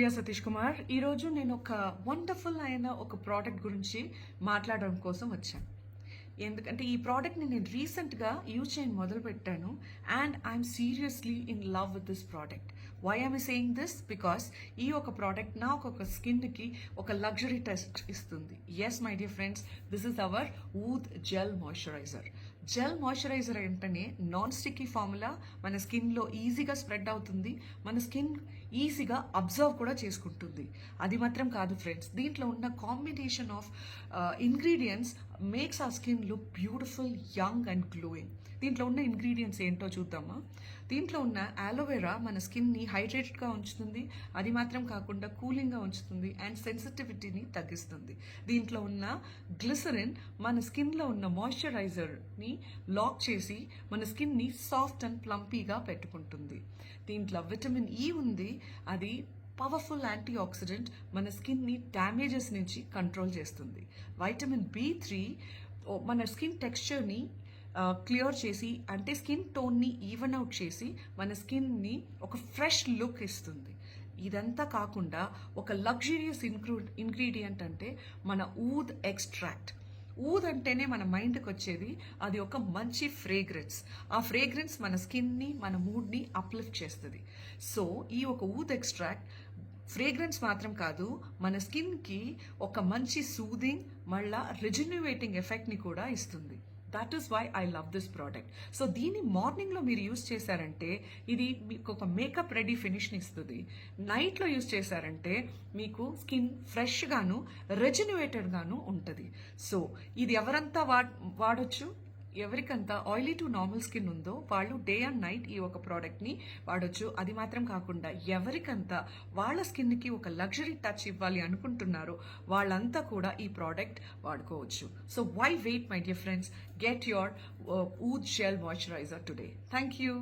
ప్రియా సతీష్ కుమార్. ఈరోజు నేను ఒక వండర్ఫుల్ అయిన ఒక ప్రోడక్ట్ గురించి మాట్లాడడం కోసం వచ్చాను. ఎందుకంటే ఈ ప్రోడక్ట్ని నేను రీసెంట్గా యూజ్ చేయని మొదలు పెట్టాను and I'm seriously in love with this product. Why I'm saying this? Because ఈ ఒక ప్రోడక్ట్ నా ఒక స్కిన్కి ఒక లగ్జరీ టెస్ట్ ఇస్తుంది. Yes my dear friends, this is our oud gel moisturiser. Gel moisturiser అంటేనే నాన్ స్టిక్కీ ఫార్ములా, మన స్కిన్లో ఈజీగా స్ప్రెడ్ అవుతుంది, మన స్కిన్ ఈజీగా అబ్జర్వ్ కూడా చేసుకుంటుంది. అది మాత్రం కాదు ఫ్రెండ్స్, దీంట్లో ఉన్న కాంబినేషన్ ఆఫ్ ఇంగ్రీడియంట్స్ మేక్స్ ఆ skin look beautiful, young and glowing. దీంట్లో ఉన్న ఇంగ్రీడియంట్స్ ఏంటో చూద్దామా. దీంట్లో ఉన్న ఆలోవెరా మన స్కిన్ని హైడ్రేటెడ్గా ఉంచుతుంది, అది మాత్రం కాకుండా కూలింగ్గా ఉంచుతుంది అండ్ సెన్సిటివిటీని తగ్గిస్తుంది. దీంట్లో ఉన్న గ్లిసరిన్ మన స్కిన్లో ఉన్న మాయిశ్చరైజర్ని లాక్ చేసి మన స్కిన్ని సాఫ్ట్ అండ్ ప్లంపీగా పెట్టుకుంటుంది. దీంట్లో విటమిన్ ఈ ఉంది, అది పవర్ఫుల్ యాంటీ ఆక్సిడెంట్, మన స్కిన్ని డ్యామేజెస్ నుంచి కంట్రోల్ చేస్తుంది. వైటమిన్ B3 మన స్కిన్ టెక్స్చర్ని క్లియర్ చేసి, అంటే స్కిన్ టోన్ని ఈవెన్ అవుట్ చేసి మన స్కిన్ని ఒక ఫ్రెష్ లుక్ ఇస్తుంది. ఇదంతా కాకుండా ఒక లగ్జరియస్ ఇంగ్రీడియంట్ అంటే మన ఊద్ ఎక్స్ట్రాక్ట్. ఊద్ అంటేనే మన మైండ్కి వచ్చేది అది ఒక మంచి ఫ్రేగ్రెన్స్. ఆ ఫ్రేగ్రెన్స్ మన స్కిన్ని, మన మూడ్ని అప్లిఫ్ట్ చేస్తుంది. సో ఈ ఒక ఊద్ ఎక్స్ట్రాక్ట్ ఫ్రేగ్రెన్స్ మాత్రం కాదు, మన స్కిన్కి ఒక మంచి సూదింగ్, మళ్ళా రిజన్యువేటింగ్ ఎఫెక్ట్ని కూడా ఇస్తుంది. That is why I love this product. So దీన్ని మార్నింగ్లో మీరు యూస్ చేశారంటే ఇది మీకు ఒక మేకప్ రెడీ ఫినిష్ని ఇస్తుంది. నైట్లో యూస్ చేశారంటే మీకు స్కిన్ ఫ్రెష్గాను రెజన్యువేటెడ్గాను ఉంటుంది. సో ఇది ఎవరంతా వాడొచ్చు, ఎవరికంతా ఆయిలీ టు నార్మల్ స్కిన్ ఉందో వాళ్ళు డే అండ్ నైట్ ఈ ఒక ప్రోడక్ట్ని వాడొచ్చు. అది మాత్రం కాకుండా ఎవరికంతా వాళ్ళ స్కిన్కి ఒక లగ్జరీ టచ్ ఇవ్వాలి అనుకుంటున్నారో వాళ్ళంతా కూడా ఈ ప్రోడక్ట్ వాడుకోవచ్చు. So why wait my dear friends, get your oud gel moisturiser today. Thank you.